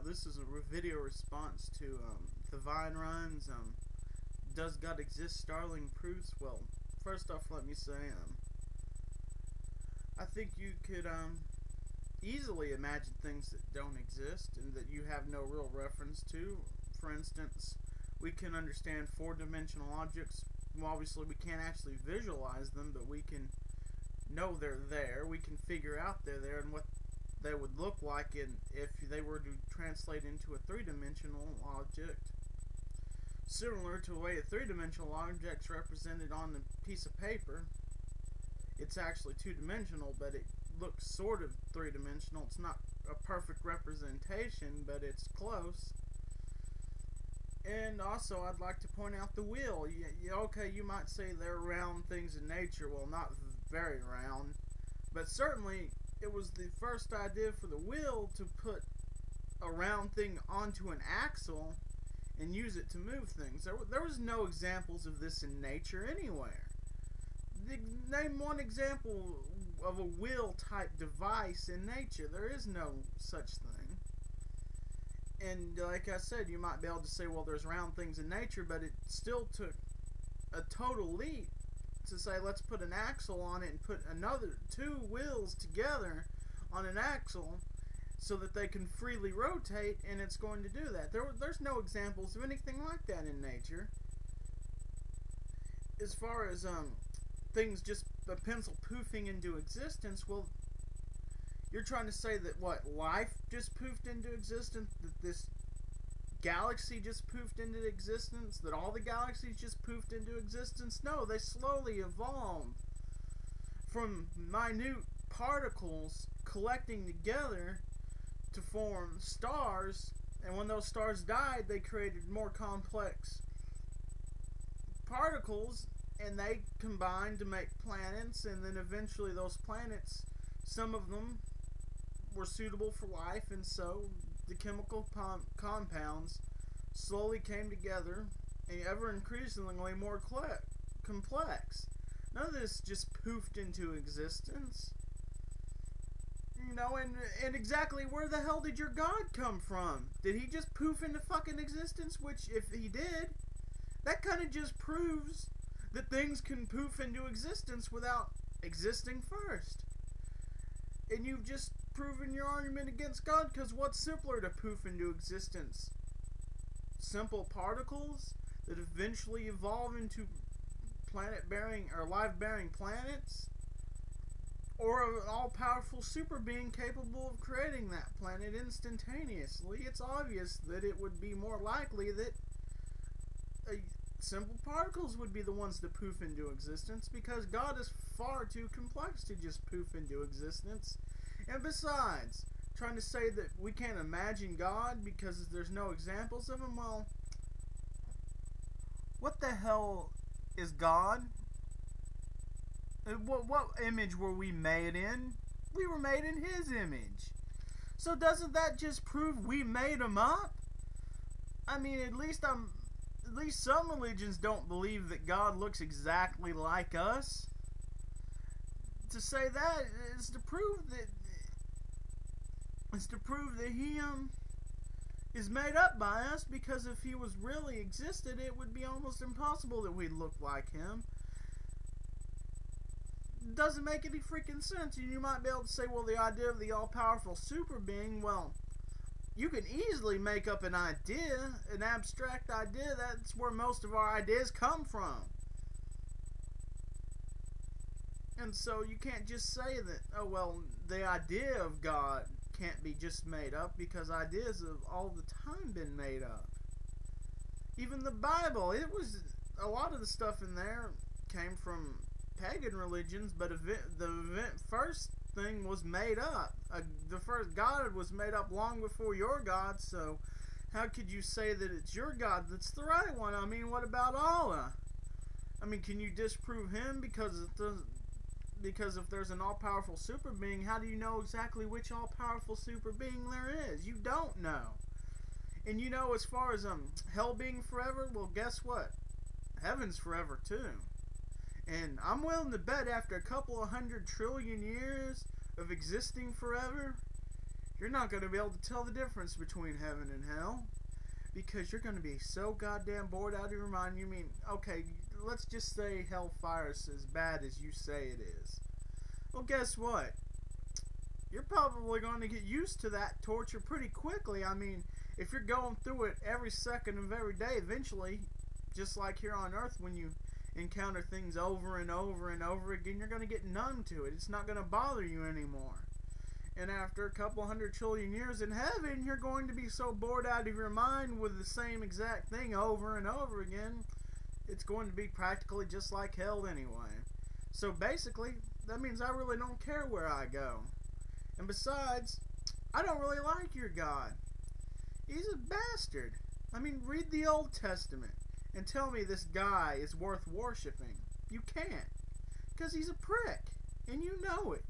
This is a video response to the thevinerhyme's Does God Exist? Startling Proofs. Well, first off, let me say I think you could easily imagine things that don't exist and that you have no real reference to. For instance, we can understand four-dimensional objects. Well, obviously we can't actually visualize them, but we can know they're there. We can figure out they're there and what they would look like if they were to translate into a three-dimensional object. Similar to the way a three-dimensional object's represented on a piece of paper. It's actually two-dimensional, but it looks sort of three-dimensional. It's not a perfect representation, but it's close. And also, I'd like to point out the wheel. Okay, you might say they're round things in nature. Well, not very round, but certainly it was the first idea for the wheel to put a round thing onto an axle and use it to move things. There was no examples of this in nature anywhere. Name one example of a wheel type device in nature. There is no such thing. And like I said, you might be able to say, well, there's round things in nature, but it still took a total leap to say, let's put an axle on it and put another two wheels together on an axle so that they can freely rotate, and it's going to do that. There's no examples of anything like that in nature. As far as things just a pencil poofing into existence, well, you're trying to say that what, life just poofed into existence, that this galaxy just poofed into existence, that all the galaxies just poofed into existence? No, they slowly evolved from minute particles collecting together to form stars, and when those stars died, they created more complex particles, and they combined to make planets, and then eventually those planets, some of them were suitable for life, and so the chemical compounds slowly came together and ever increasingly more complex. None of this just poofed into existence. You know, and exactly where the hell did your God come from? Did he just poof into fucking existence? Which, if he did, that kind of just proves that things can poof into existence without existing first. And you've just proven your argument against God, because what's simpler to poof into existence? Simple particles that eventually evolve into planet-bearing or life-bearing planets? Or an all-powerful super being capable of creating that planet instantaneously? It's obvious that it would be more likely that simple particles would be the ones to poof into existence, because God is far too complex to just poof into existence. And besides, trying to say that we can't imagine God because there's no examples of him, well, what the hell is God? What image were we made in? We were made in his image. So doesn't that just prove we made him up? I mean, at least some religions don't believe that God looks exactly like us. To say that is to prove that he is made up by us, because if he was really existed, it would be almost impossible that we'd look like him. It doesn't make any freaking sense. And you might be able to say, well, the idea of the all-powerful super being, well, you can easily make up an idea, an abstract idea. That's where most of our ideas come from. And so you can't just say that, oh, well, the idea of God can't be just made up, because ideas have all the time been made up. Even the Bible, it was, a lot of the stuff in there came from pagan religions, but the first thing was made up. The first God was made up long before your God, so how could you say that it's your God that's the right one? I mean, what about Allah? I mean, can you disprove him? Because if there's an all-powerful super being, how do you know exactly which all-powerful super being there is? You don't know. And you know, as far as hell being forever, well, guess what? Heaven's forever too. And I'm willing to bet after a couple of 100 trillion years of existing forever, you're not going to be able to tell the difference between heaven and hell, because you're going to be so goddamn bored out of your mind. You mean, okay, let's just say hellfire is as bad as you say it is. Well, guess what? You're probably going to get used to that torture pretty quickly. I mean, if you're going through it every second of every day, eventually, just like here on Earth, when you encounter things over and over and over again, you're going to get numb to it. It's not going to bother you anymore. And after a couple 100 trillion years in heaven, you're going to be so bored out of your mind with the same exact thing over and over again, it's going to be practically just like hell anyway. So basically, that means I really don't care where I go. And besides, I don't really like your God. He's a bastard. I mean, read the Old Testament and tell me this guy is worth worshiping. You can't. Because he's a prick. And you know it.